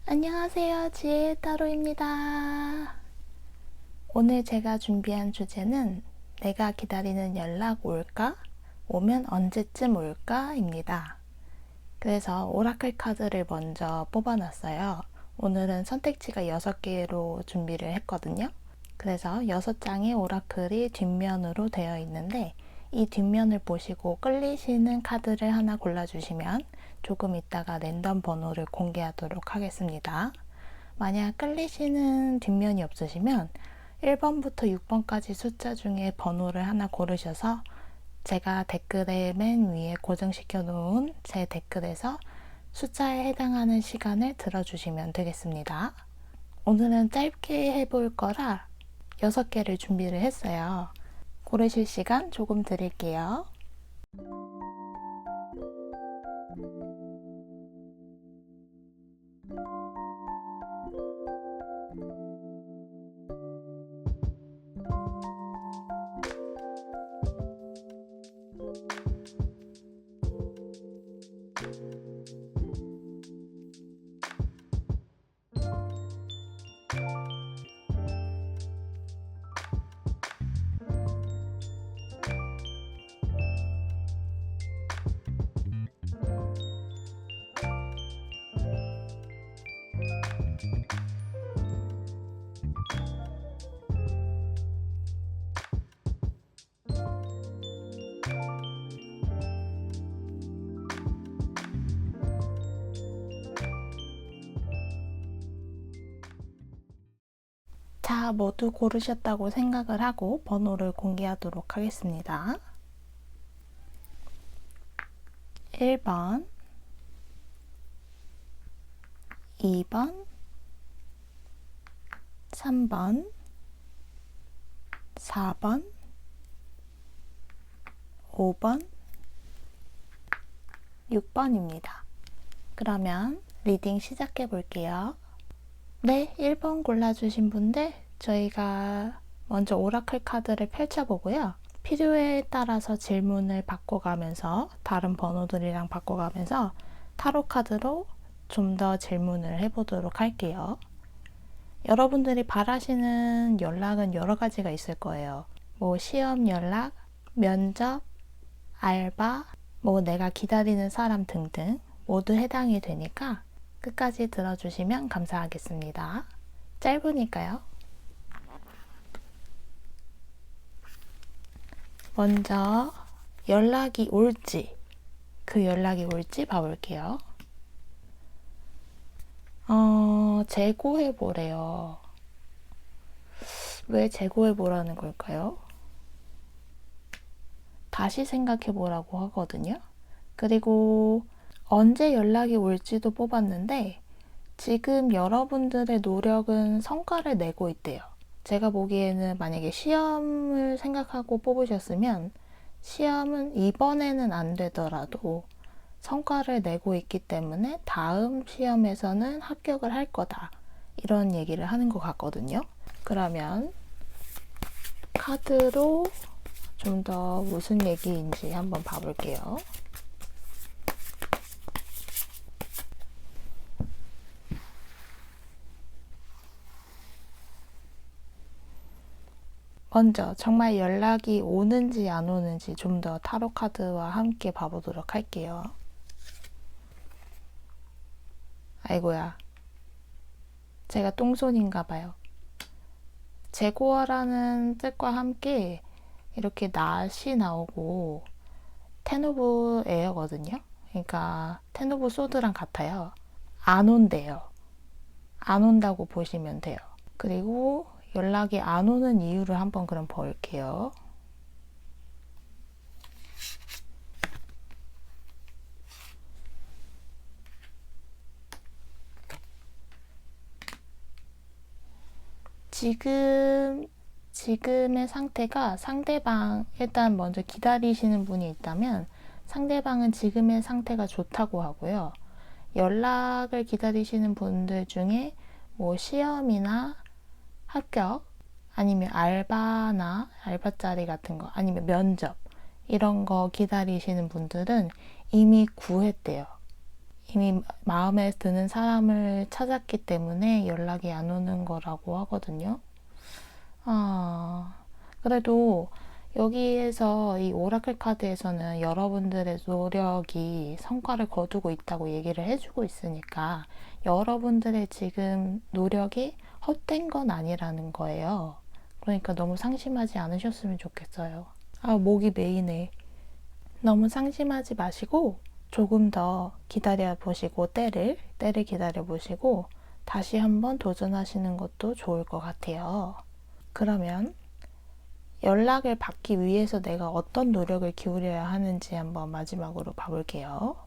안녕하세요. 지혜의 따로입니다. 오늘 제가 준비한 주제는 내가 기다리는 연락 올까? 오면 언제쯤 올까? 입니다. 그래서 오라클 카드를 먼저 뽑아놨어요. 오늘은 선택지가 6개로 준비를 했거든요. 그래서 6장의 오라클이 뒷면으로 되어 있는데 이 뒷면을 보시고 끌리시는 카드를 하나 골라주시면 조금 있다가 랜덤 번호를 공개하도록 하겠습니다. 만약 끌리시는 뒷면이 없으시면 1번부터 6번까지 숫자 중에 번호를 하나 고르셔서 제가 댓글에 맨 위에 고정시켜 놓은 제 댓글에서 숫자에 해당하는 시간을 들어주시면 되겠습니다. 오늘은 짧게 해볼 거라 6개를 준비를 했어요. 고르실 시간 조금 드릴게요. 자, 모두 고르셨다고 생각을 하고 번호를 공개하도록 하겠습니다. 1번, 2번, 3번, 4번, 5번, 6번입니다. 그러면 리딩 시작해 볼게요. 네, 1번 골라주신 분들 저희가 먼저 오라클 카드를 펼쳐보고요. 필요에 따라서 질문을 바꿔가면서 다른 번호들이랑 바꿔가면서 타로 카드로 좀 더 질문을 해보도록 할게요. 여러분들이 바라시는 연락은 여러 가지가 있을 거예요. 뭐 시험 연락, 면접, 알바, 뭐 내가 기다리는 사람 등등 모두 해당이 되니까 끝까지 들어주시면 감사하겠습니다. 짧으니까요. 먼저 연락이 올지, 그 연락이 올지 봐볼게요. 재고해보래요. 왜 재고해보라는 걸까요? 다시 생각해보라고 하거든요. 그리고 언제 연락이 올지도 뽑았는데 지금 여러분들의 노력은 성과를 내고 있대요. 제가 보기에는 만약에 시험을 생각하고 뽑으셨으면 시험은 이번에는 안 되더라도 성과를 내고 있기 때문에 다음 시험에서는 합격을 할 거다. 이런 얘기를 하는 것 같거든요. 그러면 카드로 좀 더 무슨 얘기인지 한번 봐볼게요. 먼저 정말 연락이 오는지 안 오는지 좀 더 타로 카드와 함께 봐보도록 할게요. 아이고야, 제가 똥손인가 봐요. 재고라는 뜻과 함께 이렇게 낫이 나오고 텐 오브 에어거든요. 그러니까 텐 오브 소드랑 같아요. 안 온대요. 안 온다고 보시면 돼요. 그리고 연락이 안 오는 이유를 한번 그럼 볼게요. 지금의 상태가 상대방, 일단 먼저 기다리시는 분이 있다면 상대방은 지금의 상태가 좋다고 하고요. 연락을 기다리시는 분들 중에 뭐 시험이나 합격, 아니면 알바나 알바자리 같은 거, 아니면 면접 이런 거 기다리시는 분들은 이미 구했대요. 이미 마음에 드는 사람을 찾았기 때문에 연락이 안 오는 거라고 하거든요. 그래도 여기에서 이 오라클 카드에서는 여러분들의 노력이 성과를 거두고 있다고 얘기를 해주고 있으니까 여러분들의 지금 노력이 헛된 건 아니라는 거예요. 그러니까 너무 상심하지 않으셨으면 좋겠어요. 목이 메이네. 너무 상심하지 마시고 조금 더 기다려 보시고 때를 기다려 보시고 다시 한번 도전하시는 것도 좋을 것 같아요. 그러면 연락을 받기 위해서 내가 어떤 노력을 기울여야 하는지 한번 마지막으로 봐볼게요.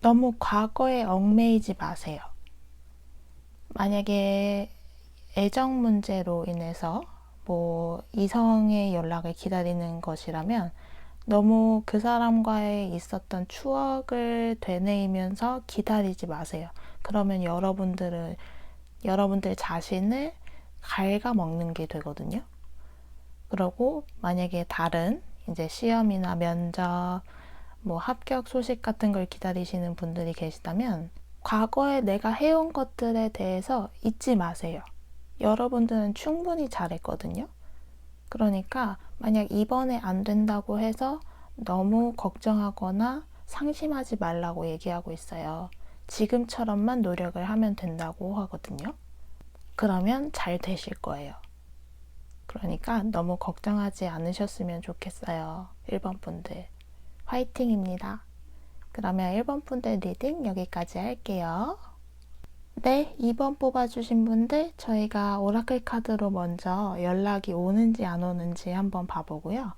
너무 과거에 얽매이지 마세요. 만약에 애정 문제로 인해서 뭐 이성의 연락을 기다리는 것이라면 너무 그 사람과의 있었던 추억을 되뇌이면서 기다리지 마세요. 그러면 여러분들 자신을 갉아먹는 게 되거든요. 그리고 만약에 다른 이제 시험이나 면접, 뭐 합격 소식 같은 걸 기다리시는 분들이 계시다면 과거에 내가 해온 것들에 대해서 잊지 마세요. 여러분들은 충분히 잘했거든요. 그러니까 만약 이번에 안 된다고 해서 너무 걱정하거나 상심하지 말라고 얘기하고 있어요. 지금처럼만 노력을 하면 된다고 하거든요. 그러면 잘 되실 거예요. 그러니까 너무 걱정하지 않으셨으면 좋겠어요. 1번 분들. 화이팅입니다. 그러면 1번 분들 리딩 여기까지 할게요. 네, 2번 뽑아주신 분들 저희가 오라클 카드로 먼저 연락이 오는지 안 오는지 한번 봐보고요.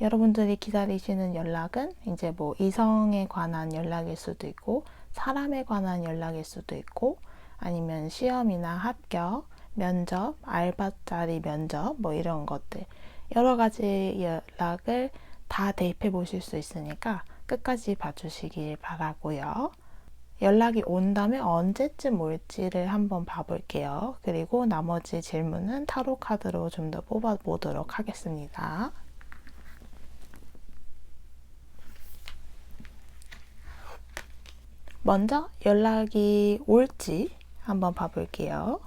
여러분들이 기다리시는 연락은 이제 뭐 이성에 관한 연락일 수도 있고 사람에 관한 연락일 수도 있고 아니면 시험이나 합격, 면접, 알바 자리 면접 뭐 이런 것들 여러 가지 연락을 다 대입해 보실 수 있으니까 끝까지 봐주시길 바라고요. 연락이 온다면 언제쯤 올지를 한번 봐볼게요. 그리고 나머지 질문은 타로 카드로 좀 더 뽑아보도록 하겠습니다. 먼저 연락이 올지 한번 봐볼게요.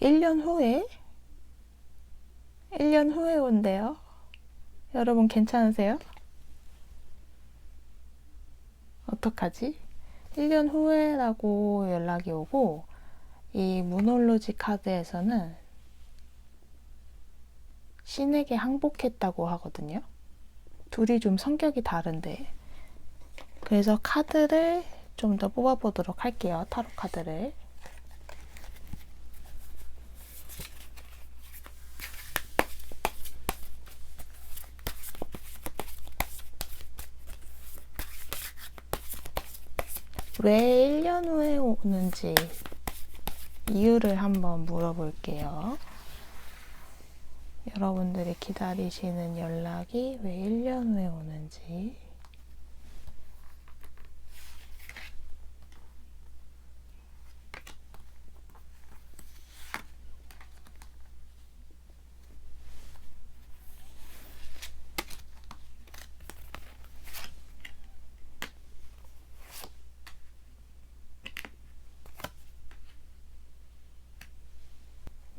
1년 후에? 1년 후에 온대요. 여러분 괜찮으세요? 어떡하지? 1년 후에라고 연락이 오고 이 무놀로지 카드에서는 신에게 항복했다고 하거든요. 둘이 좀 성격이 다른데 그래서 카드를 좀 더 뽑아보도록 할게요. 타로 카드를. 왜 1년 후에 오는지 이유를 한번 물어볼게요. 여러분들이 기다리시는 연락이 왜 1년 후에 오는지.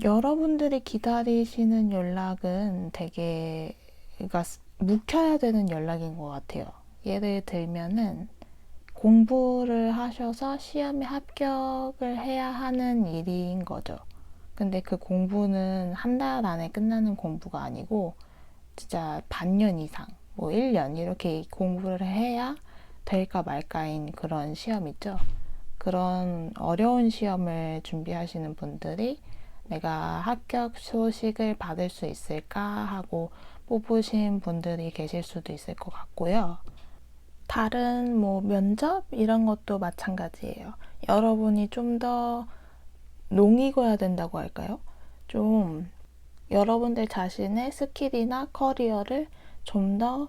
여러분들이 기다리시는 연락은 되게 그러니까 묵혀야 되는 연락인 것 같아요. 예를 들면은 공부를 하셔서 시험에 합격을 해야 하는 일인 거죠. 근데 그 공부는 한 달 안에 끝나는 공부가 아니고 진짜 반년 이상, 뭐 1년 이렇게 공부를 해야 될까 말까인 그런 시험 있죠. 그런 어려운 시험을 준비하시는 분들이 내가 합격 소식을 받을 수 있을까 하고 뽑으신 분들이 계실 수도 있을 것 같고요. 다른 뭐 면접 이런 것도 마찬가지예요. 여러분이 좀 더 농익어야 된다고 할까요? 좀 여러분들 자신의 스킬이나 커리어를 좀 더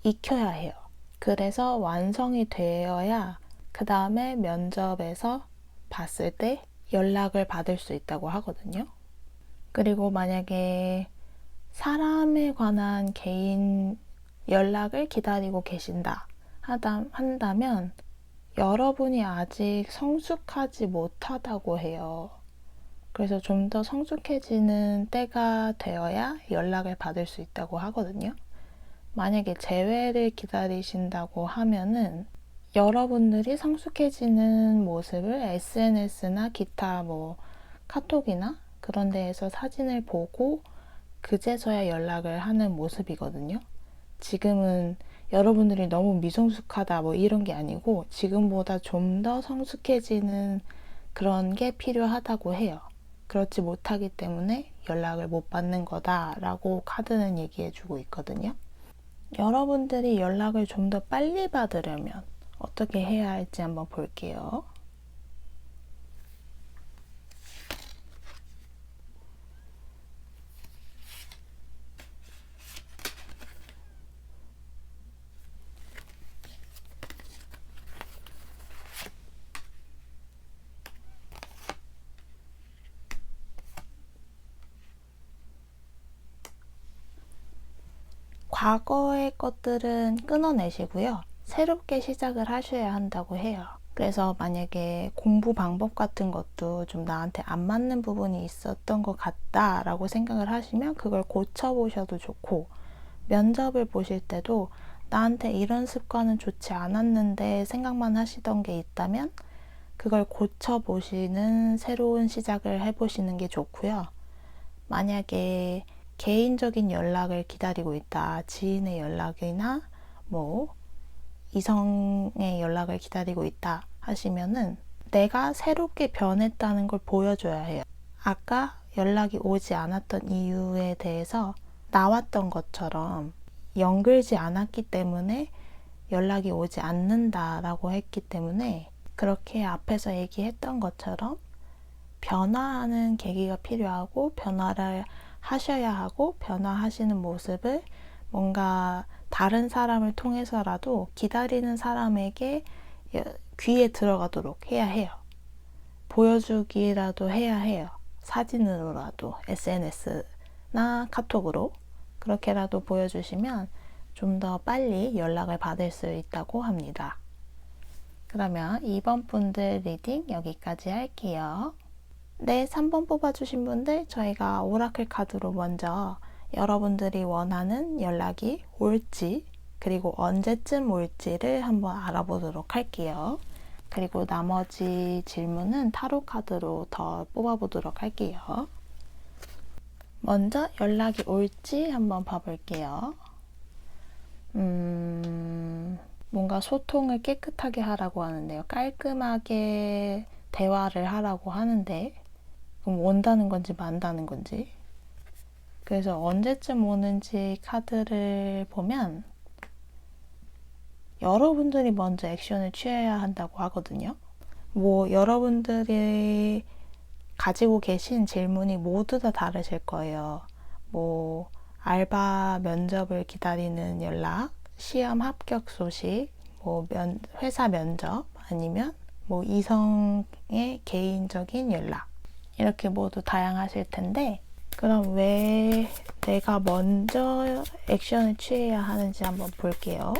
익혀야 해요. 그래서 완성이 되어야 그 다음에 면접에서 봤을 때 연락을 받을 수 있다고 하거든요. 그리고 만약에 사람에 관한 개인 연락을 기다리고 계신다 한다면 여러분이 아직 성숙하지 못하다고 해요. 그래서 좀 더 성숙해지는 때가 되어야 연락을 받을 수 있다고 하거든요. 만약에 재회를 기다리신다고 하면은 여러분들이 성숙해지는 모습을 SNS나 기타 카톡이나 그런 데에서 사진을 보고 그제서야 연락을 하는 모습이거든요. 지금은 여러분들이 너무 미성숙하다 이런 게 아니고 지금보다 좀 더 성숙해지는 그런 게 필요하다고 해요. 그렇지 못하기 때문에 연락을 못 받는 거다라고 카드는 얘기해 주고 있거든요. 여러분들이 연락을 좀 더 빨리 받으려면 어떻게 해야 할지 한번 볼게요. 과거의 것들은 끊어내시고요. 새롭게 시작을 하셔야 한다고 해요. 그래서 만약에 공부 방법 같은 것도 좀 나한테 안 맞는 부분이 있었던 것 같다라고 생각을 하시면 그걸 고쳐보셔도 좋고, 면접을 보실 때도 나한테 이런 습관은 좋지 않았는데 생각만 하시던 게 있다면 그걸 고쳐보시는 새로운 시작을 해보시는 게 좋고요. 만약에 개인적인 연락을 기다리고 있다. 지인의 연락이나 이성의 연락을 기다리고 있다 하시면은 내가 새롭게 변했다는 걸 보여줘야 해요. 아까 연락이 오지 않았던 이유에 대해서 나왔던 것처럼 연결지 않았기 때문에 연락이 오지 않는다라고 했기 때문에 그렇게 앞에서 얘기했던 것처럼 변화하는 계기가 필요하고 변화를 하셔야 하고 변화하시는 모습을 뭔가 다른 사람을 통해서라도 기다리는 사람에게 귀에 들어가도록 해야 해요. 보여주기라도 해야 해요. 사진으로라도 SNS나 카톡으로 그렇게라도 보여주시면 좀 더 빨리 연락을 받을 수 있다고 합니다. 그러면 2번 분들 리딩 여기까지 할게요. 네, 3번 뽑아주신 분들 저희가 오라클 카드로 먼저 여러분들이 원하는 연락이 올지 그리고 언제쯤 올지를 한번 알아보도록 할게요. 그리고 나머지 질문은 타로 카드로 더 뽑아보도록 할게요. 먼저 연락이 올지 한번 봐볼게요. 뭔가 소통을 깨끗하게 하라고 하는데요. 깔끔하게 대화를 하라고 하는데 그럼 온다는 건지 만다는 건지. 그래서 언제쯤 오는지 카드를 보면 여러분들이 먼저 액션을 취해야 한다고 하거든요. 여러분들이 가지고 계신 질문이 모두 다 다르실 거예요. 알바 면접을 기다리는 연락, 시험 합격 소식, 회사 면접, 아니면 이성의 개인적인 연락. 이렇게 모두 다양하실 텐데, 그럼 왜 내가 먼저 액션을 취해야 하는지 한번 볼게요.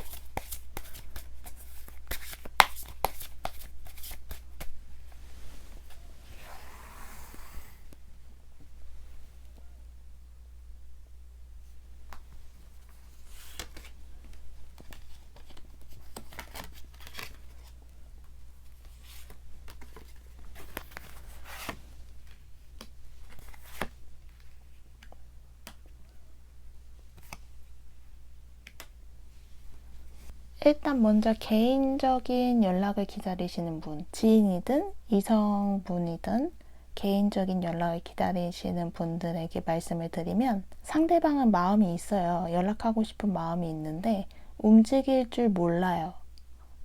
일단 먼저 개인적인 연락을 기다리시는 분, 지인이든 이성분이든 개인적인 연락을 기다리시는 분들에게 말씀을 드리면 상대방은 마음이 있어요. 연락하고 싶은 마음이 있는데 움직일 줄 몰라요.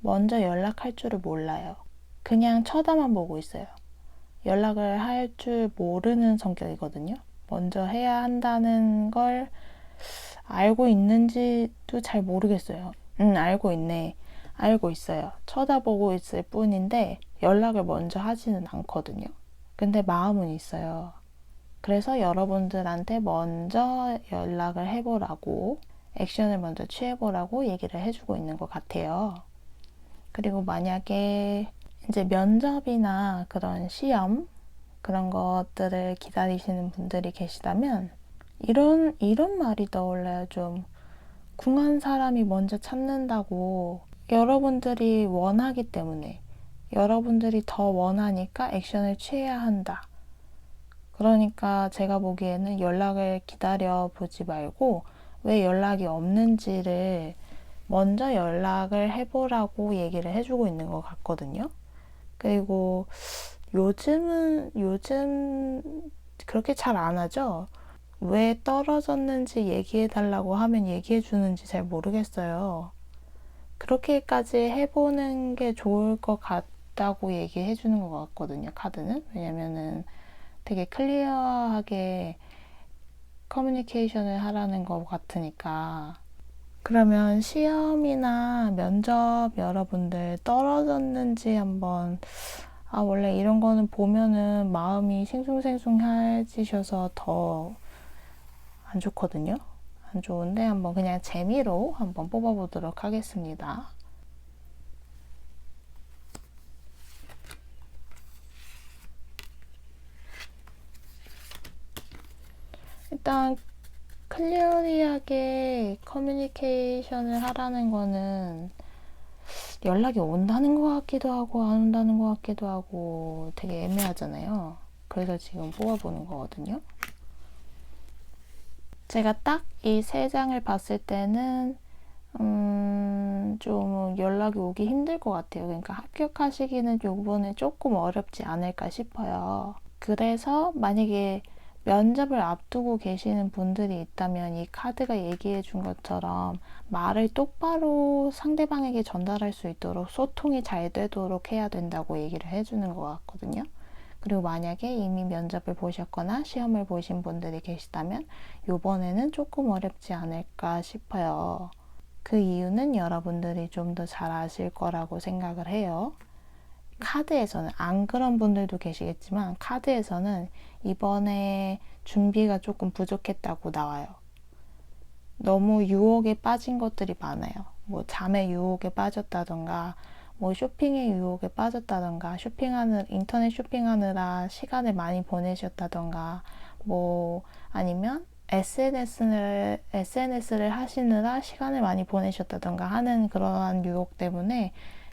먼저 연락할 줄을 몰라요. 그냥 쳐다만 보고 있어요. 연락을 할 줄 모르는 성격이거든요. 먼저 해야 한다는 걸 알고 있는지도 잘 모르겠어요. 알고 있네. 알고 있어요. 쳐다보고 있을 뿐인데 연락을 먼저 하지는 않거든요. 근데 마음은 있어요. 그래서 여러분들한테 먼저 연락을 해보라고, 액션을 먼저 취해보라고 얘기를 해주고 있는 것 같아요. 그리고 만약에 이제 면접이나 그런 시험, 그런 것들을 기다리시는 분들이 계시다면, 이런 말이 떠올라요. 좀, 궁한 사람이 먼저 찾는다고. 여러분들이 원하기 때문에, 여러분들이 더 원하니까 액션을 취해야 한다. 그러니까 제가 보기에는 연락을 기다려 보지 말고 왜 연락이 없는지를 먼저 연락을 해보라고 얘기를 해주고 있는 것 같거든요. 그리고 요즘 그렇게 잘 안 하죠. 왜 떨어졌는지 얘기해 달라고 하면 얘기해 주는지 잘 모르겠어요. 그렇게까지 해보는 게 좋을 것 같다고 얘기해 주는 것 같거든요, 카드는. 왜냐면은 되게 클리어하게 커뮤니케이션을 하라는 것 같으니까. 그러면 시험이나 면접 여러분들 떨어졌는지 한번, 원래 이런 거는 보면은 마음이 싱숭생숭해지셔서 더 안 좋거든요. 안 좋은데 한번 그냥 재미로 한번 뽑아보도록 하겠습니다. 일단 클리어리하게 커뮤니케이션을 하라는 거는 연락이 온다는 것 같기도 하고 안 온다는 것 같기도 하고 되게 애매하잖아요. 그래서 지금 뽑아보는 거거든요. 제가 딱 이 세 장을 봤을 때는 좀 연락이 오기 힘들 것 같아요. 그러니까 합격하시기는 요번에 조금 어렵지 않을까 싶어요. 그래서 만약에 면접을 앞두고 계시는 분들이 있다면 이 카드가 얘기해 준 것처럼 말을 똑바로 상대방에게 전달할 수 있도록 소통이 잘 되도록 해야 된다고 얘기를 해주는 것 같거든요. 그리고 만약에 이미 면접을 보셨거나 시험을 보신 분들이 계시다면 이번에는 조금 어렵지 않을까 싶어요. 그 이유는 여러분들이 좀 더 잘 아실 거라고 생각을 해요. 카드에서는, 안 그런 분들도 계시겠지만 카드에서는 이번에 준비가 조금 부족했다고 나와요. 너무 유혹에 빠진 것들이 많아요. 뭐 잠의 유혹에 빠졌다던가 뭐 쇼핑의 유혹에 빠졌다던가 인터넷 쇼핑하느라 시간을 많이 보내셨다던가 뭐 아니면 SNS를 하시느라 시간을 많이 보내셨다던가 하는 그러한 유혹 때문에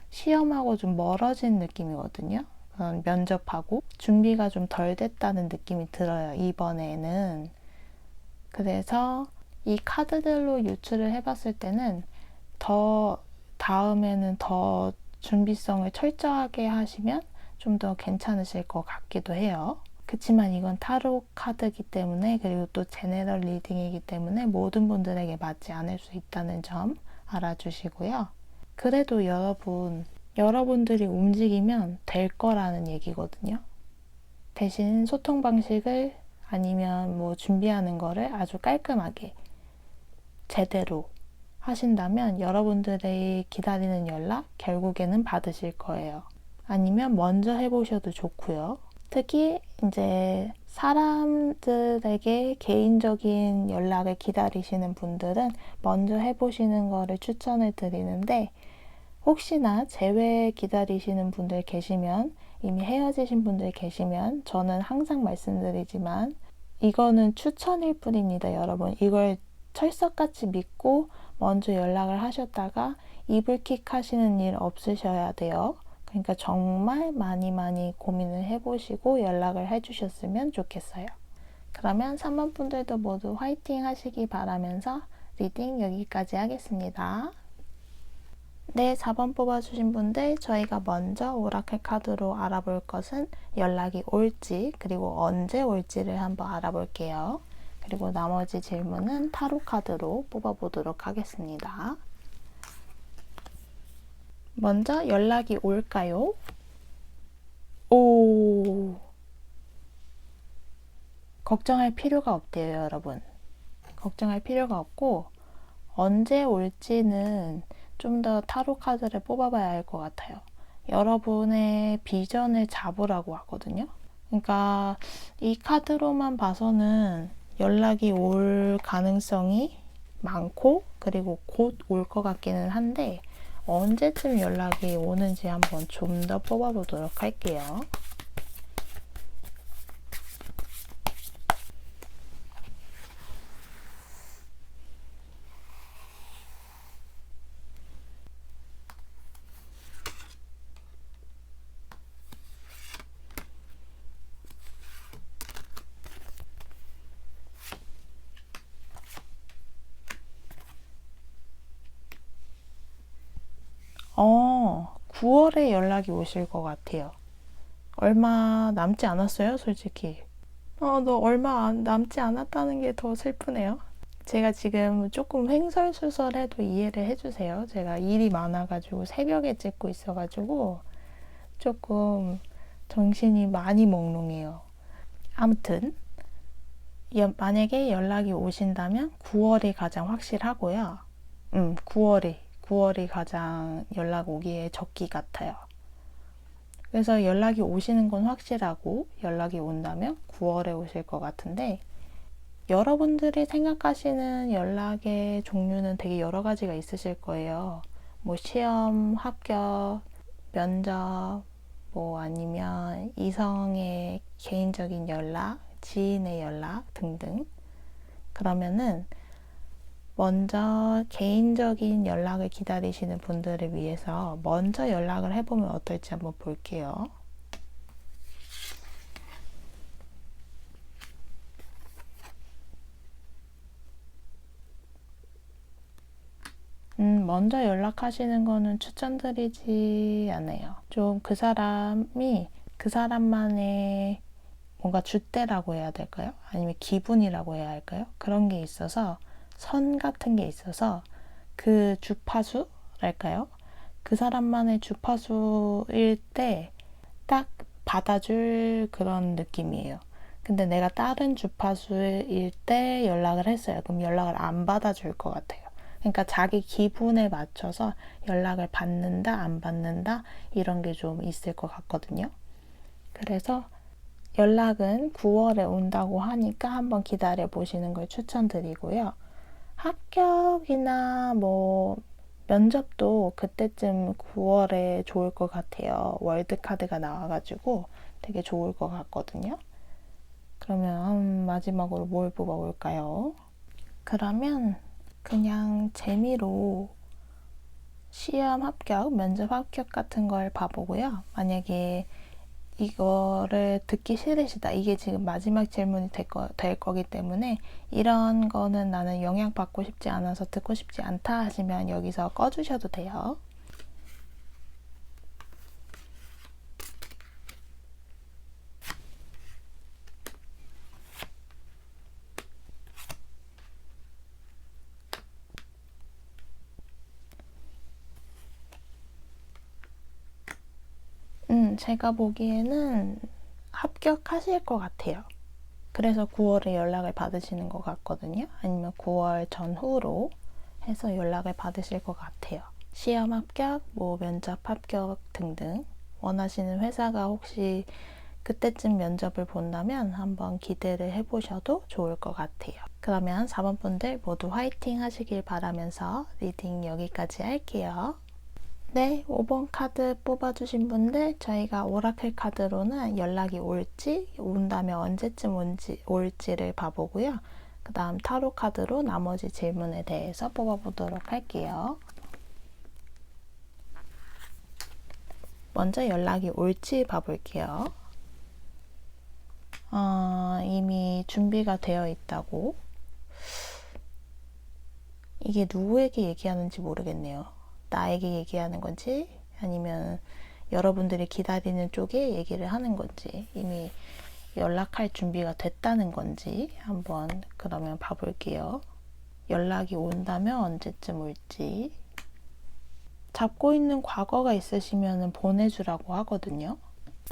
시험하고 좀 멀어진 느낌이거든요. 그런 면접하고 준비가 좀 덜 됐다는 느낌이 들어요, 이번에는. 그래서 이 카드들로 유추를 해봤을 때는 다음에는 더 준비성을 철저하게 하시면 좀 더 괜찮으실 것 같기도 해요. 그치만 이건 타로 카드이기 때문에, 그리고 또 제네럴 리딩이기 때문에 모든 분들에게 맞지 않을 수 있다는 점 알아주시고요. 그래도 여러분들이 움직이면 될 거라는 얘기거든요. 대신 소통 방식을 아니면 뭐 준비하는 거를 아주 깔끔하게 제대로 하신다면 여러분들의 기다리는 연락 결국에는 받으실 거예요. 아니면 먼저 해보셔도 좋고요. 특히 이제 사람들에게 개인적인 연락을 기다리시는 분들은 먼저 해보시는 거를 추천을 드리는데, 혹시나 재회 기다리시는 분들 계시면, 이미 헤어지신 분들 계시면 저는 항상 말씀드리지만 이거는 추천일 뿐입니다, 여러분. 이걸 철석같이 믿고 먼저 연락을 하셨다가 이불킥 하시는 일 없으셔야 돼요. 그러니까 정말 많이 고민을 해보시고 연락을 해주셨으면 좋겠어요. 그러면 3번 분들도 모두 화이팅 하시기 바라면서 리딩 여기까지 하겠습니다. 네, 4번 뽑아주신 분들, 저희가 먼저 오라클 카드로 알아볼 것은 연락이 올지 그리고 언제 올지를 한번 알아볼게요. 그리고 나머지 질문은 타로 카드로 뽑아보도록 하겠습니다. 먼저 연락이 올까요? 오, 걱정할 필요가 없대요, 여러분. 걱정할 필요가 없고 언제 올지는 좀 더 타로 카드를 뽑아봐야 할 것 같아요. 여러분의 비전을 잡으라고 하거든요. 그러니까 이 카드로만 봐서는 연락이 올 가능성이 많고 그리고 곧 올 것 같기는 한데 언제쯤 연락이 오는지 한번 좀 더 뽑아보도록 할게요. 어, 9월에 연락이 오실 것 같아요. 얼마 남지 않았어요, 솔직히. 너 얼마 남지 않았다는 게 더 슬프네요. 제가 지금 조금 횡설수설해도 이해를 해주세요. 제가 일이 많아가지고 새벽에 찍고 있어가지고 조금 정신이 많이 몽롱해요. 아무튼 만약에 연락이 오신다면 9월이 가장 확실하고요. 9월이 가장 연락 오기에 적기 같아요. 그래서 연락이 오시는 건 확실하고 연락이 온다면 9월에 오실 것 같은데 여러분들이 생각하시는 연락의 종류는 되게 여러 가지가 있으실 거예요. 뭐 시험, 합격, 면접, 뭐 아니면 이성의 개인적인 연락, 지인의 연락 등등. 그러면은 먼저 개인적인 연락을 기다리시는 분들을 위해서 먼저 연락을 해보면 어떨지 한번 볼게요. 먼저 연락하시는 거는 추천드리지 않아요. 좀 그 사람이 그 사람만의 뭔가 줏대라고 해야 될까요? 아니면 기분이라고 해야 할까요? 그런 게 있어서 선 같은 게 있어서 그 주파수랄까요? 그 사람만의 주파수일 때 딱 받아줄 그런 느낌이에요. 근데 내가 다른 주파수일 때 연락을 했어요. 그럼 연락을 안 받아줄 것 같아요. 그러니까 자기 기분에 맞춰서 연락을 받는다, 안 받는다 이런 게 좀 있을 것 같거든요. 그래서 연락은 9월에 온다고 하니까 한번 기다려 보시는 걸 추천드리고요. 합격이나 뭐 면접도 그때쯤 9월에 좋을 것 같아요. 월드카드가 나와가지고 되게 좋을 것 같거든요. 그러면 마지막으로 뭘 뽑아볼까요? 그러면 그냥 재미로 시험 합격, 면접 합격 같은 걸 봐보고요. 만약에 이거를 듣기 싫으시다. 이게 지금 마지막 질문이 될 거기 때문에 이런 거는 나는 영향받고 싶지 않아서 듣고 싶지 않다 하시면 여기서 꺼주셔도 돼요. 제가 보기에는 합격하실 것 같아요. 그래서 9월에 연락을 받으시는 것 같거든요. 아니면 9월 전후로 해서 연락을 받으실 것 같아요. 시험 합격, 뭐 면접 합격 등등 원하시는 회사가 혹시 그때쯤 면접을 본다면 한번 기대를 해보셔도 좋을 것 같아요. 그러면 4번 분들 모두 화이팅 하시길 바라면서 리딩 여기까지 할게요. 네, 5번 카드 뽑아주신 분들 저희가 오라클 카드로는 연락이 온다면 언제쯤 올지를 봐보고요. 그 다음 타로 카드로 나머지 질문에 대해서 뽑아보도록 할게요. 먼저 연락이 올지 봐볼게요. 이미 준비가 되어 있다고. 이게 누구에게 얘기하는지 모르겠네요. 나에게 얘기하는 건지 아니면 여러분들이 기다리는 쪽에 얘기를 하는 건지 이미 연락할 준비가 됐다는 건지 한번 그러면 봐볼게요. 연락이 온다면 언제쯤 올지. 잡고 있는 과거가 있으시면 보내주라고 하거든요.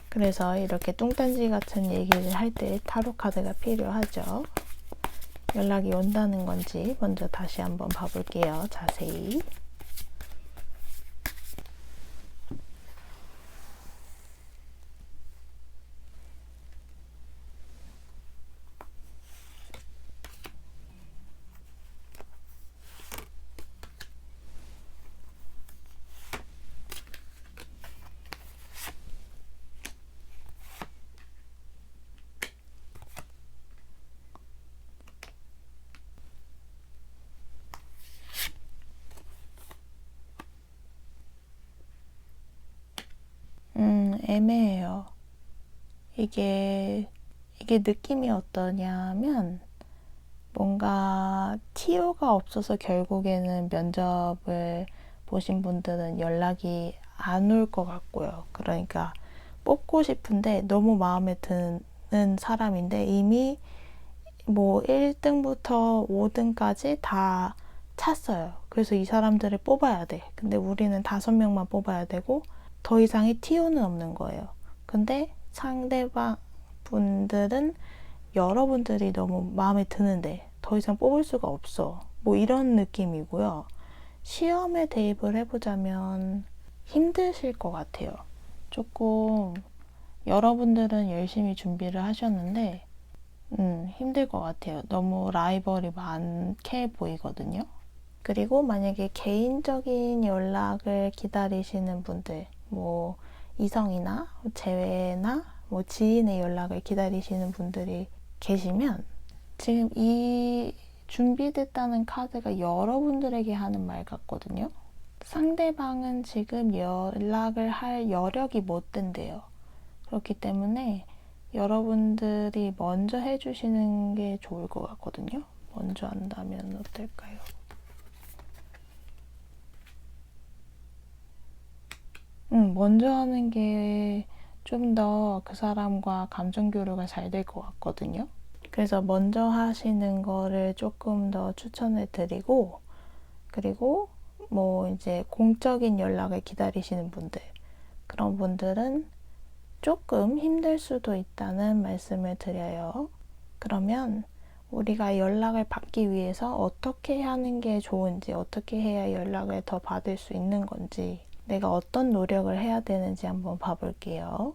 그래서 이렇게 뚱딴지 같은 얘기를 할 때 타로 카드가 필요하죠. 연락이 온다는 건지 먼저 다시 한번 봐볼게요. 자세히. 애매해요. 이게 느낌이 어떠냐면 뭔가 티오가 없어서 결국에는 면접을 보신 분들은 연락이 안 올 것 같고요. 그러니까 뽑고 싶은데 너무 마음에 드는 사람인데 이미 뭐 1등부터 5등까지 다 찼어요. 그래서 이 사람들을 뽑아야 돼. 근데 우리는 5명만 뽑아야 되고 더 이상의 티오는 없는 거예요. 근데 상대방 분들은 여러분들이 너무 마음에 드는데 더 이상 뽑을 수가 없어. 뭐 이런 느낌이고요. 시험에 대입을 해보자면 힘드실 것 같아요. 조금 여러분들은 열심히 준비를 하셨는데 힘들 것 같아요. 너무 라이벌이 많게 보이거든요. 그리고 만약에 개인적인 연락을 기다리시는 분들, 뭐 이성이나 재회나 뭐 지인의 연락을 기다리시는 분들이 계시면 지금 이 준비됐다는 카드가 여러분들에게 하는 말 같거든요. 상대방은 지금 연락을 할 여력이 못 된대요. 그렇기 때문에 여러분들이 먼저 해주시는 게 좋을 것 같거든요. 먼저 한다면 어떨까요? 먼저 하는 게 좀 더 그 사람과 감정 교류가 잘 될 것 같거든요. 그래서 먼저 하시는 거를 조금 더 추천을 드리고, 그리고 뭐 이제 공적인 연락을 기다리시는 분들, 그런 분들은 조금 힘들 수도 있다는 말씀을 드려요. 그러면 우리가 연락을 받기 위해서 어떻게 하는 게 좋은지, 어떻게 해야 연락을 더 받을 수 있는 건지, 내가 어떤 노력을 해야 되는지 한번 봐볼게요.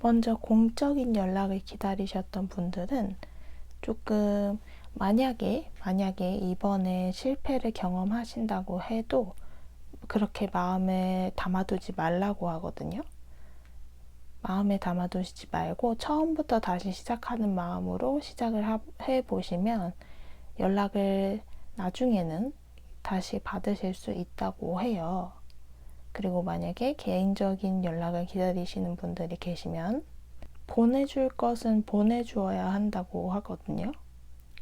먼저 공적인 연락을 기다리셨던 분들은 조금 만약에 이번에 실패를 경험하신다고 해도 그렇게 마음에 담아두지 말라고 하거든요. 마음에 담아두시지 말고 처음부터 다시 시작하는 마음으로 시작을 해보시면 연락을 나중에는 다시 받으실 수 있다고 해요. 그리고 만약에 개인적인 연락을 기다리시는 분들이 계시면 보내줄 것은 보내주어야 한다고 하거든요.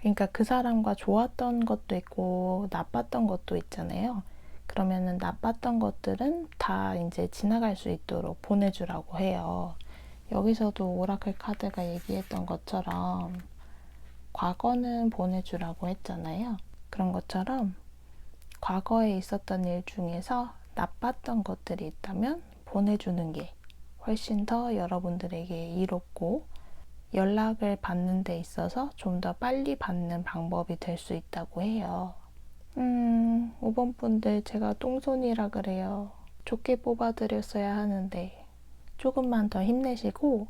그러니까 그 사람과 좋았던 것도 있고 나빴던 것도 있잖아요. 그러면은 나빴던 것들은 다 이제 지나갈 수 있도록 보내주라고 해요. 여기서도 오라클 카드가 얘기했던 것처럼 과거는 보내주라고 했잖아요. 그런 것처럼 과거에 있었던 일 중에서 나빴던 것들이 있다면 보내주는 게 훨씬 더 여러분들에게 이롭고 연락을 받는 데 있어서 좀 더 빨리 받는 방법이 될 수 있다고 해요. 5번 분들 제가 똥손이라 그래요. 좋게 뽑아드렸어야 하는데 조금만 더 힘내시고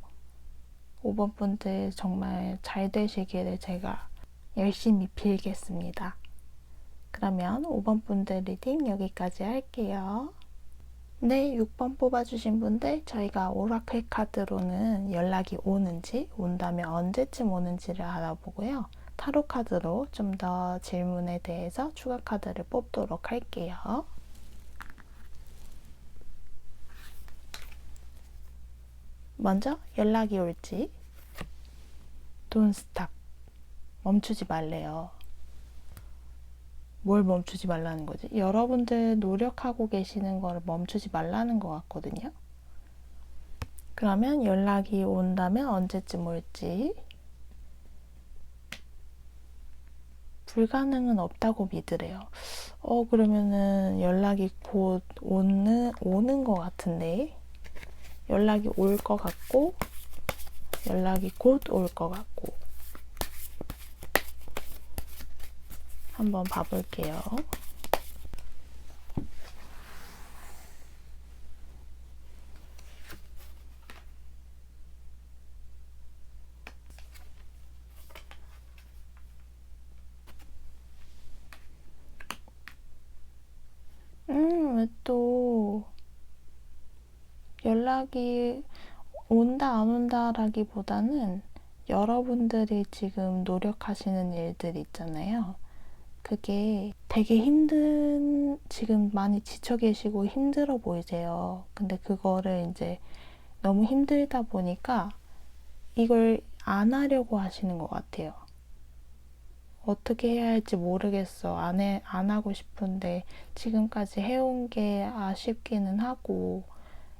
5번 분들 정말 잘 되시기를 제가 열심히 빌겠습니다. 그러면 5번 분들 리딩 여기까지 할게요. 네, 6번 뽑아주신 분들 저희가 오라클 카드로는 연락이 오는지, 온다면 언제쯤 오는지를 알아보고요. 타로 카드로 좀 더 질문에 대해서 추가 카드를 뽑도록 할게요. 먼저 연락이 올지, Don't stop, 멈추지 말래요. 뭘 멈추지 말라는 거지? 여러분들 노력하고 계시는 걸 멈추지 말라는 것 같거든요. 그러면 연락이 온다면 언제쯤 올지? 불가능은 없다고 믿으래요. 그러면은 연락이 곧 오는 것 같은데? 연락이 올 것 같고, 연락이 곧 올 것 같고. 한번 봐볼게요. 왜 또 연락이 온다 안 온다라기보다는 여러분들이 지금 노력하시는 일들 있잖아요. 그게 되게 지금 많이 지쳐 계시고 힘들어 보이세요. 근데 그거를 이제 너무 힘들다 보니까 이걸 안 하려고 하시는 것 같아요. 어떻게 해야 할지 모르겠어. 안 하고 싶은데 지금까지 해온 게 아쉽기는 하고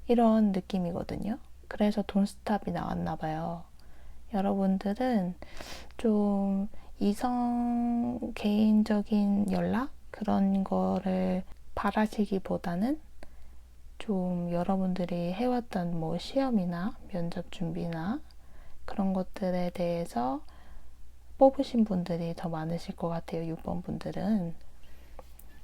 이런 느낌이거든요. 그래서 돈스탑이 나왔나 봐요. 여러분들은 좀 이성 개인적인 연락? 그런 거를 바라시기보다는 좀 여러분들이 해왔던 뭐 시험이나 면접 준비나 그런 것들에 대해서 뽑으신 분들이 더 많으실 것 같아요. 6번 분들은.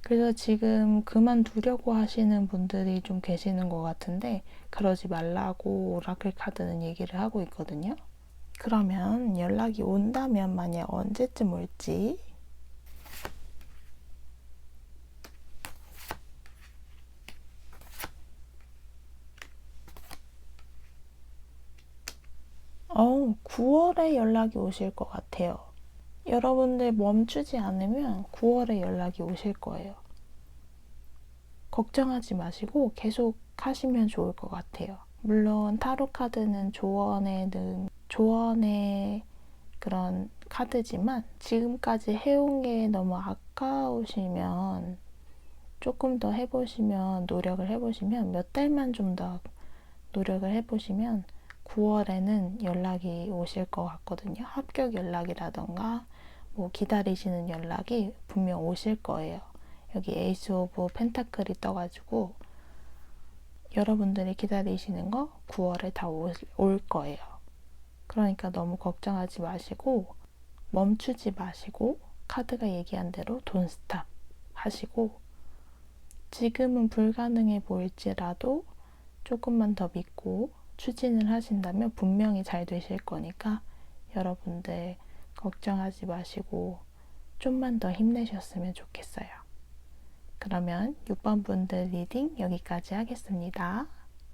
그래서 지금 그만두려고 하시는 분들이 좀 계시는 것 같은데 그러지 말라고 오라클 카드는 얘기를 하고 있거든요. 그러면 연락이 온다면 만약 언제쯤 올지? 어, 9월에 연락이 오실 것 같아요. 여러분들 멈추지 않으면 9월에 연락이 오실 거예요. 걱정하지 마시고 계속 하시면 좋을 것 같아요. 물론 타로 카드는 조언의 그런 카드지만 지금까지 해온 게 너무 아까우시면 조금 더 해보시면 노력을 해보시면 몇 달만 좀 더 노력을 해보시면 9월에는 연락이 오실 것 같거든요. 합격 연락이라던가 뭐 기다리시는 연락이 분명 오실 거예요. 여기 에이스 오브 펜타클이 떠가지고 여러분들이 기다리시는 거 9월에 다 올 거예요. 그러니까 너무 걱정하지 마시고 멈추지 마시고 카드가 얘기한 대로 돈 스탑 하시고 지금은 불가능해 보일지라도 조금만 더 믿고 추진을 하신다면 분명히 잘 되실 거니까 여러분들 걱정하지 마시고 좀만 더 힘내셨으면 좋겠어요. 그러면 6번 분들 리딩 여기까지 하겠습니다.